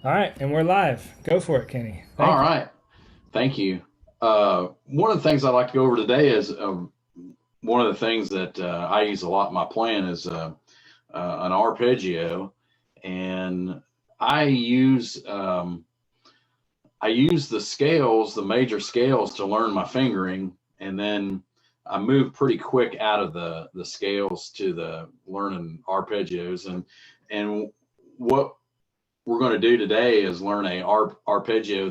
All right, and we're live. Go for it, Kenny. All Thank you. right. Thank you. One of the things I'd like to go over today is one of the things that I use a lot in my playing is an arpeggio, and I use um, I use the scales, the major scales, to learn my fingering, and then I move pretty quick out of the scales to the learning arpeggios, and what we're going to do today is learn a arpeggio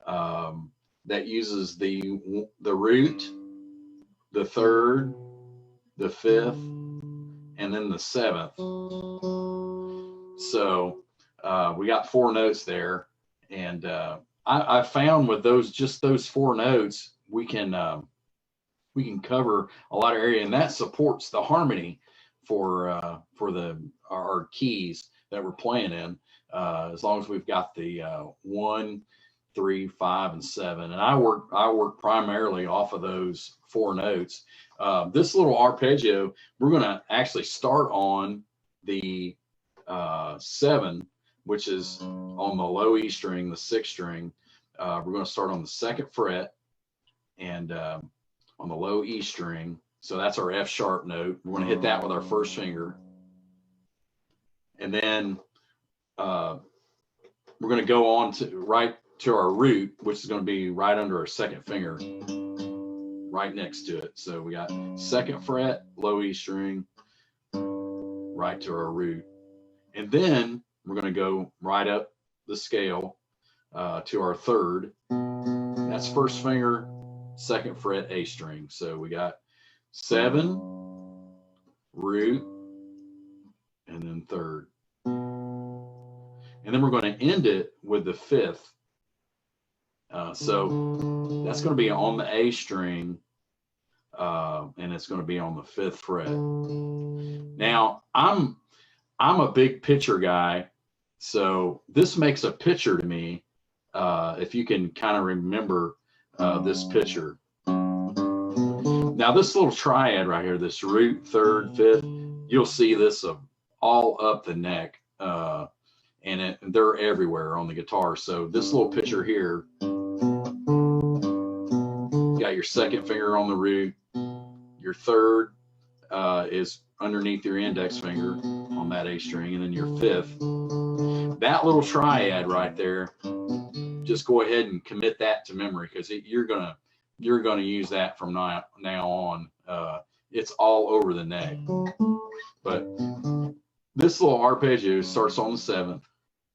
um, that uses the root, the third, the fifth, and then the seventh. So we got four notes there, and I found with those four notes we can cover a lot of area, and that supports the harmony for the our keys that we're playing in. As long as we've got the 1, 3, 5, and 7, and I work primarily off of those four notes. This little arpeggio, we're going to actually start on the 7, which is on the low E string, the sixth string. We're going to start on the second fret and on the low E string. So that's our F sharp note. We're going to hit that with our first finger. And then we're going to go on to right to our root, which is going to be right under our second finger, right next to it. So we got second fret, low E string, right to our root. And then we're going to go right up the scale to our third. That's first finger, second fret, A string. So we got 7, root, and then third. And then we're going to end it with the fifth. So that's going to be on the A string, and it's going to be on the fifth fret. Now I'm a big pitcher guy, so this makes a pitcher to me. If you can kind of remember this pitcher. Now this little triad right here, this root, third, fifth, you'll see this all up the neck, and they're everywhere on the guitar. So this little pitcher here, you got your second finger on the root, your third is underneath your index finger on that A string, and then your fifth. That little triad right there, just go ahead and commit that to memory, because you're gonna use that from now on. It's all over the neck. But this little arpeggio starts on the seventh.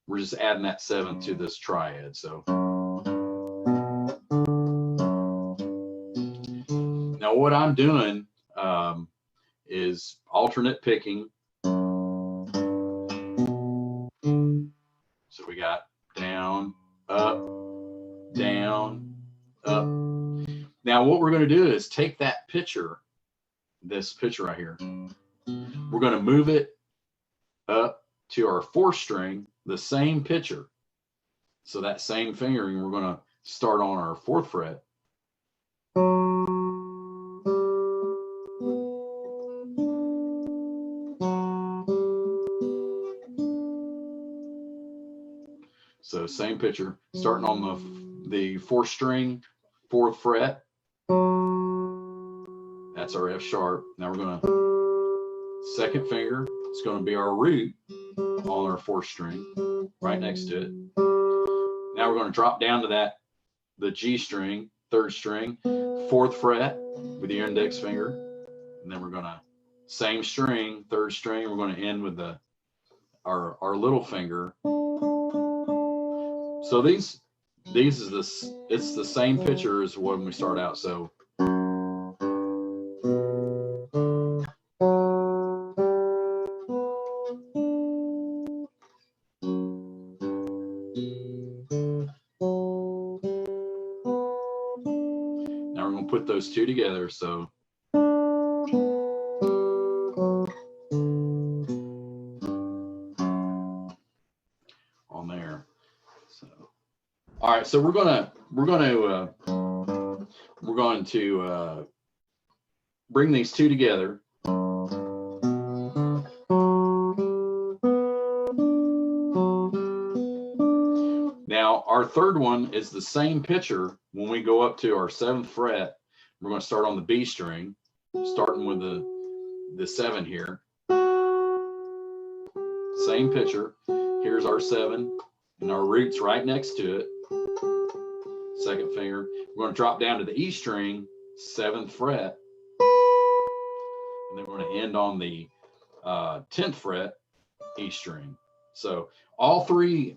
We're just adding that seventh to this triad. So now what I'm doing is alternate picking. So we got down, up, down, up. Now what we're going to do is take that pitcher, this pitcher right here, we're going to move it up to our fourth string, the same pitcher. So that same fingering, we're going to start on our fourth fret. So same pitcher, starting on the fourth string, fourth fret. That's our F sharp. Now we're going to second finger. It's going to be our root on our fourth string, right next to it. Now we're going to drop down to the G string, third string, fourth fret with your index finger, and then we're going to same string, third string. We're going to end with our little finger. So these is this. It's the same pitcher as when we start out. So. Now we're going to put those two together. So. On there. So. All right. So we're going to bring these two together. our third one is the same picture. When we go up to our 7th fret, we're going to start on the B string, starting with the 7 here. Same picture. Here's our 7 and our root's right next to it. 2nd finger. We're going to drop down to the E string, 7th fret, and then we're going to end on the 10th fret, E string. So all three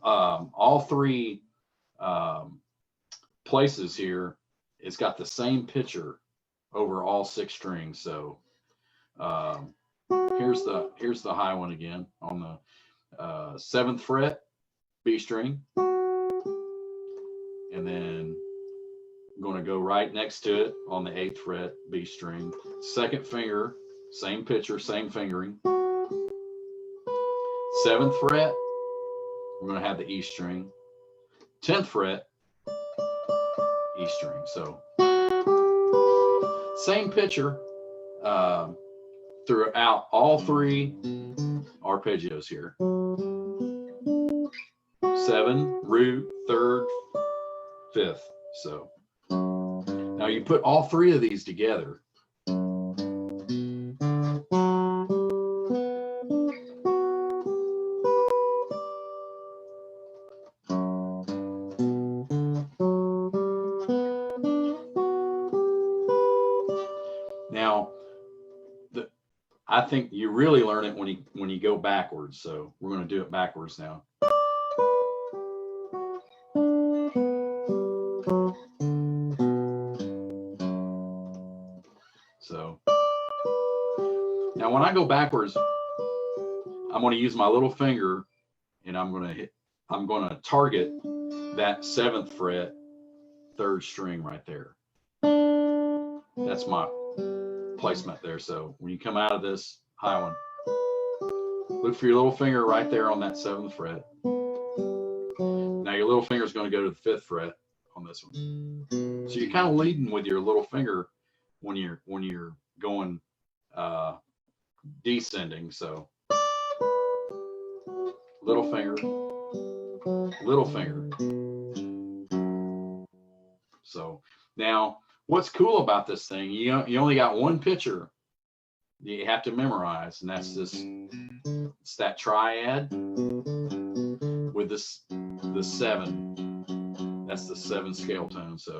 places here, it's got the same picture over all 6 strings. So here's the high one again on the 7th fret, B string, and then I'm going to go right next to it on the 8th fret, B string. 2nd finger, same picture, same fingering. 7th fret, we're going to have the E string. 10th fret, E string. So same picture throughout all 3 arpeggios here. 7, root, 3rd, 5th. So now you put all 3 of these together. Now, I think you really learn it when you go backwards. So we're going to do it backwards now. So now when I go backwards, I'm going to use my little finger and I'm going to target that 7th fret, 3rd string right there. That's my placement there. So when you come out of this high one, look for your little finger right there on that 7th fret. Now your little finger is going to go to the 5th fret on this one. So you're kind of leading with your little finger when you're going descending. So little finger, little finger. So now what's cool about this thing, you only got one picture you have to memorize, and that's it's that triad with the 7. That's the 7 scale tone. So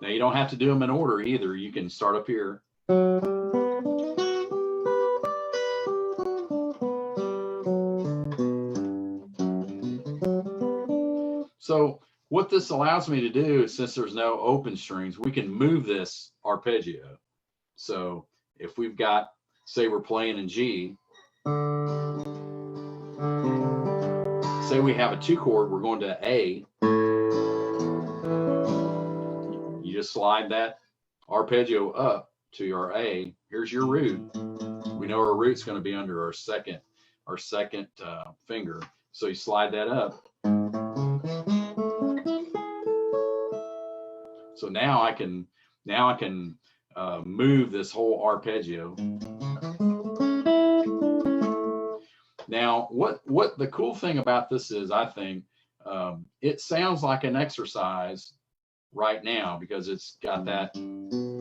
now you don't have to do them in order either. You can start up here. So what this allows me to do is, since there's no open strings, we can move this arpeggio. So if we've got, say we're playing in G, say we have a 2 chord, we're going to A, you just slide that arpeggio up to your A. Here's your root. We know our root's going to be under our second finger. So you slide that up. So now I can move this whole arpeggio. Now, what the cool thing about this is, I think it sounds like an exercise right now because it's got that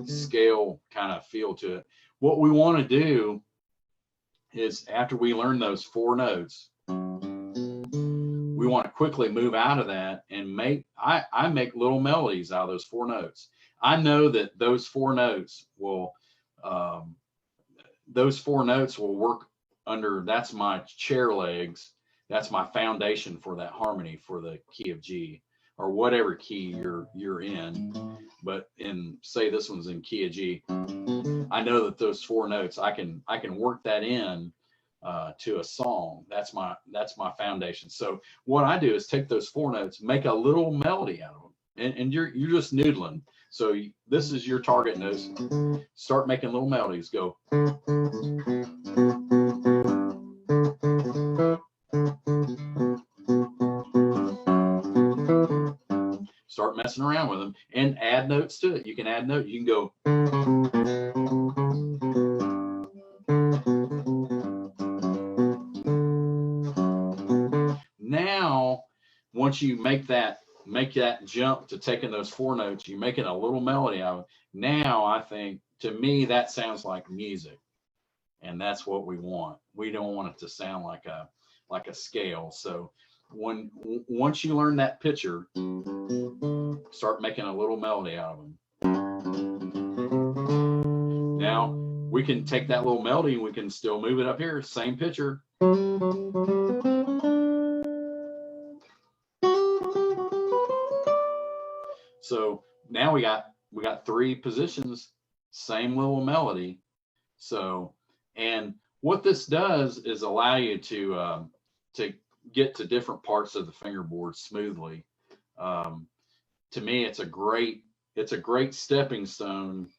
scale kind of feel to it. What we want to do is, after we learn those 4 notes, we want to quickly move out of that and I make little melodies out of those 4 notes. I know that those 4 notes will work under, that's my chair legs, that's my foundation for that harmony for the key of G, or whatever key you're in. But in, say this one's in key of G, I know that those 4 notes, I can work that in to a song. That's my foundation. So what I do is take those 4 notes, make a little melody out of them, and you're just noodling. So this is your target notes. Start making little melodies. Go. Start messing around with them and add notes to it. You can add notes. You can go. once you make that jump to taking those 4 notes, you're making a little melody out of it. Now I think, to me, that sounds like music, and that's what we want. We don't want it to sound like a scale. So once you learn that picture, start making a little melody out of them. Now we can take that little melody and we can still move it up here, same picture. So now we got 3 positions, same little melody. So, and what this does is allow you to get to different parts of the fingerboard smoothly. To me, it's a great stepping stone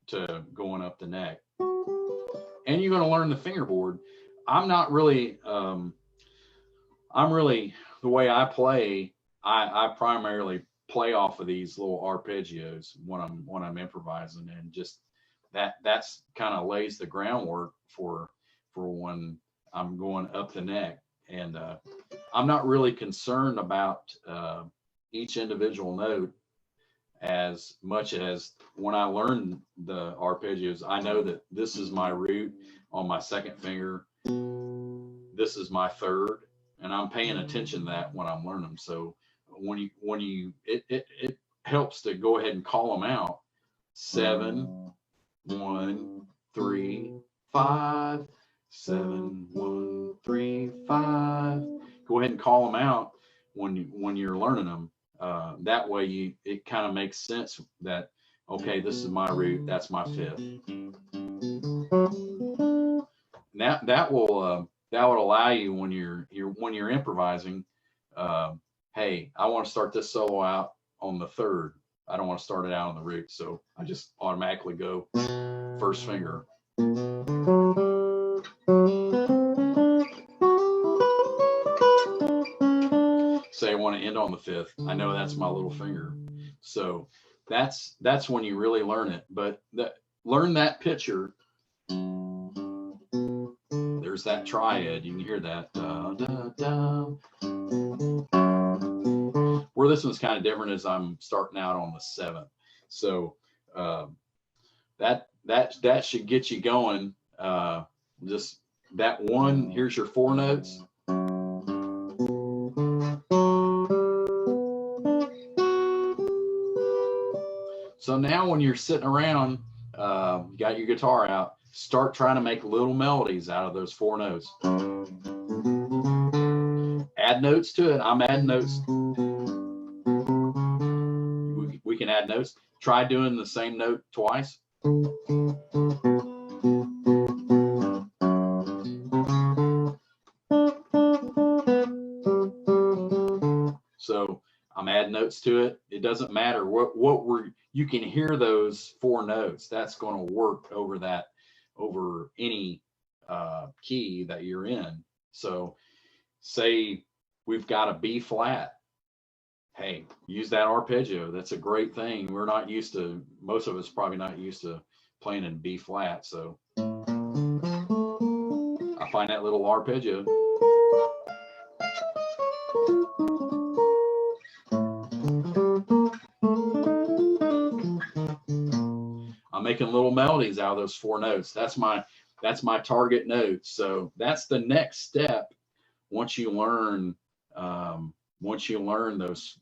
to going up the neck. And you're going to learn the fingerboard. I'm really, the way I play, I primarily play off of these little arpeggios when I'm improvising, and just that's kind of lays the groundwork for when I'm going up the neck. And I'm not really concerned about each individual note as much as when I learn the arpeggios, I know that this is my root on my 2nd finger, this is my 3rd, and I'm paying attention to that when I'm learning them. So it helps to go ahead and call them out. 7 1 3 5, 7 1 3 5. Go ahead and call them out when you're learning them. That way it kind of makes sense that, okay, this is my root, that's my 5th. That will allow you when you're improvising. Hey, I want to start this solo out on the 3rd. I don't want to start it out on the root, so I just automatically go 1st finger. Say I want to end on the 5th. I know that's my little finger. So that's when you really learn it. But learn that picture. There's that triad. You can hear that. Da, da, da. Where this one's kind of different is I'm starting out on the 7th. So that should get you going. Just that one. Here's your 4 notes. So now when you're sitting around, you got your guitar out, start trying to make little melodies out of those 4 notes. Add notes to it. I'm adding notes. We can add notes. Try doing the same note twice. So I'm adding notes to it. It doesn't matter you can hear those 4 notes. That's going to work over any key that you're in. So say we've got a B flat. Hey, use that arpeggio. That's a great thing. We're not used to, most of us probably not used to playing in B flat. So I find that little arpeggio. I'm making little melodies out of those 4 notes. That's my target note. So that's the next step once you learn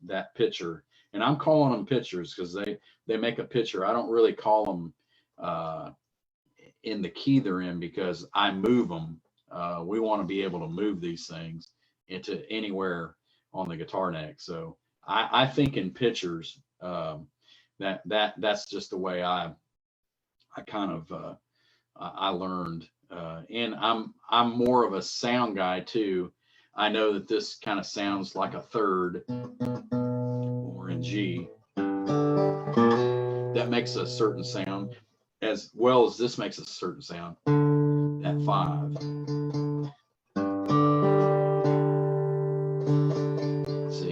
that picture. And I'm calling them pictures because they make a picture. I don't really call them in the key they're in because I move them. We want to be able to move these things into anywhere on the guitar neck. So I think in pictures. That's just the way I kind of I learned, and I'm more of a sound guy too. I know that this kind of sounds like a 3rd or in G. That makes a certain sound, as well as this makes a certain sound. That 5. So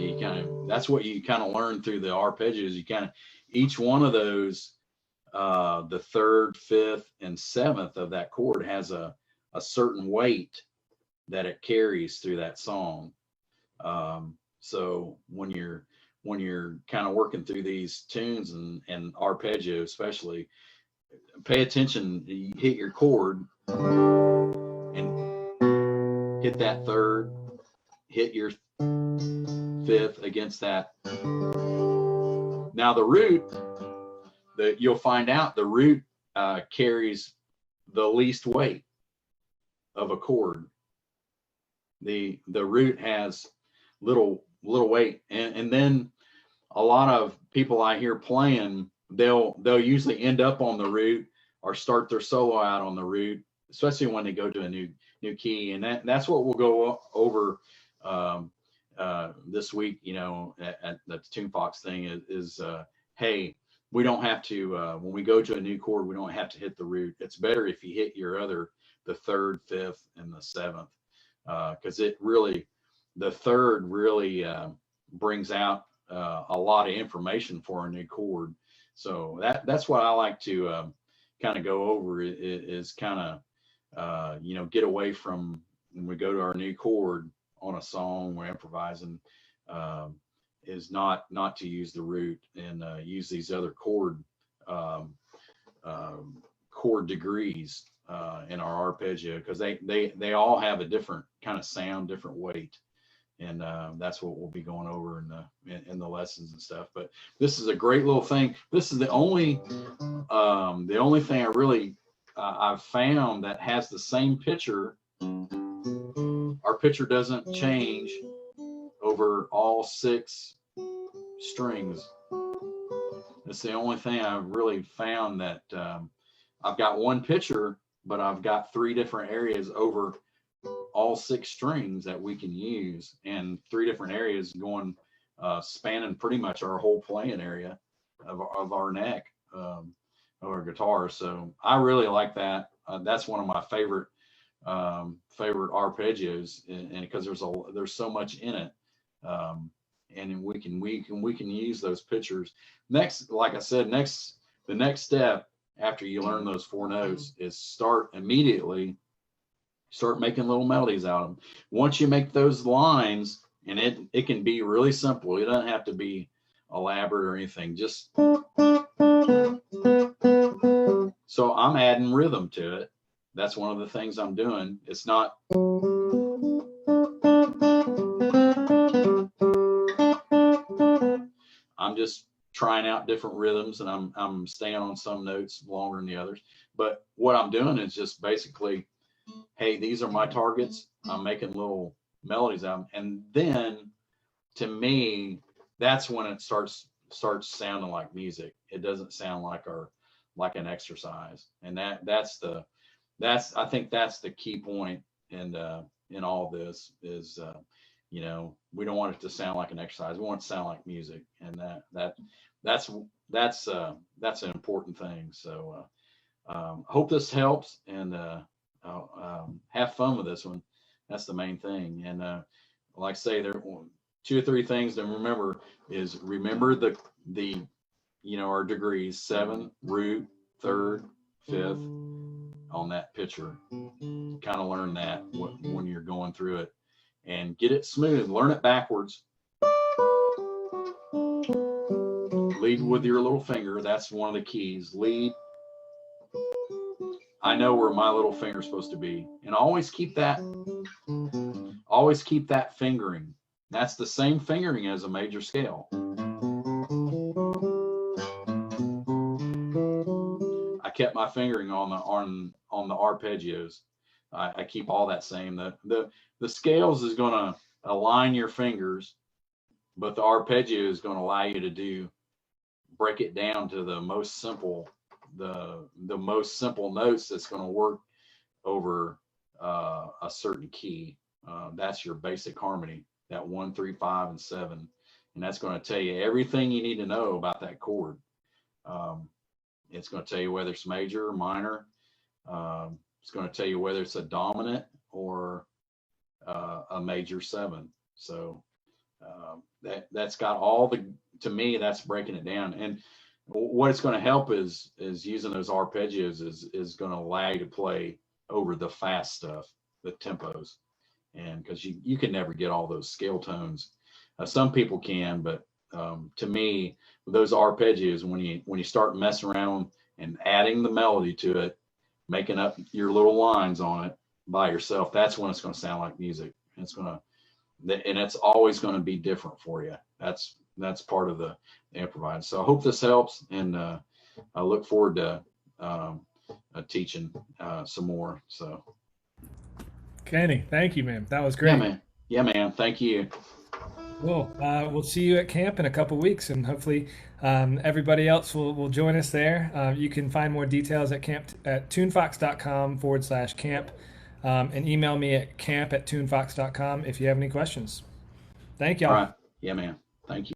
that's what you kind of learn through the arpeggios. You kind of, each one of those, the 3rd, 5th, and 7th of that chord has a certain weight that it carries through that song. So when you're kind of working through these tunes and arpeggio especially, pay attention. You hit your chord and hit that third, hit your fifth against that. Now the root, that you'll find out the root carries the least weight of a chord. The root has little weight, and then a lot of people I hear playing, they'll usually end up on the root or start their solo out on the root, especially when they go to a new key. And that's what we'll go over this week, you know, at the Tunefox thing is hey, we don't have to when we go to a new chord, we don't have to hit the root. It's better if you hit the third, fifth, and the seventh, because the third really brings out a lot of information for a new chord. So that's what I like to kind of go over is kind of you know, get away from when we go to our new chord on a song we're improvising, is not to use the root and use these other chord degrees in our arpeggio, because they all have a different kind of sound, different weight. And that's what we'll be going over in the lessons and stuff. But this is a great little thing. This is the only thing I really I've found that has the same pitcher. Our pitcher doesn't change over all 6 strings. It's the only thing I've really found that I've got one pitcher, but I've got 3 different areas over all 6 strings that we can use, and 3 different areas going spanning pretty much our whole playing area of our neck of our guitar. So I really like that. That's one of my favorite arpeggios, and because there's so much in it, and we can use those pictures. Next, like I said, the next step after you learn those 4 notes is start making little melodies out of them. Once you make those lines, and it can be really simple. It doesn't have to be elaborate or anything. Just so I'm adding rhythm to it. That's one of the things I'm doing. It's not I'm just trying out different rhythms, and I'm staying on some notes longer than the others. But what I'm doing is just basically, hey, these are my targets. I'm making little melodies out of them. And then to me, that's when it starts sounding like music. It doesn't sound like an exercise. And I think that's the key point in all this is, you know, we don't want it to sound like an exercise. We want it to sound like music. And that's an important thing. So hope this helps, and have fun with this one. That's the main thing. And like I say, there are 2 or 3 things to remember is remember the you know, our degrees: 7, root, third, fifth on that pitcher. Kind of learn that when you're going through it, and get it smooth. Learn it backwards. Lead with your little finger. That's one of the keys. Lead. I know where my little finger is supposed to be, and always keep that fingering. That's the same fingering as a major scale. I kept my fingering on the arpeggios. I keep all that same. The scales is going to align your fingers, but the arpeggio is going to allow you to break it down to the most simple notes that's going to work over a certain key. That's your basic harmony, that 1, 3, 5, and 7, and that's going to tell you everything you need to know about that chord. It's going to tell you whether it's major or minor. It's going to tell you whether it's a dominant or a major 7. So that's got all to me, that's breaking it down. And what it's going to help is using those arpeggios is going to allow you to play over the fast stuff, the tempos, and because you can never get all those scale tones Some people can, but to me, those arpeggios, when you start messing around and adding the melody to it, making up your little lines on it by yourself, that's when it's going to sound like music. And it's always going to be different for you. That's part of the improvise. So I hope this helps, and I look forward to teaching some more. So, Kenny, thank you, man. That was great. yeah, man. Yeah, man. Thank you. Cool. We'll see you at camp in a couple weeks, and hopefully everybody else will join us there. You can find more details at tunefox.com/camp, and email me at camp@tunefox.com if you have any questions. Thank y'all. All right. Yeah, man. Thank you.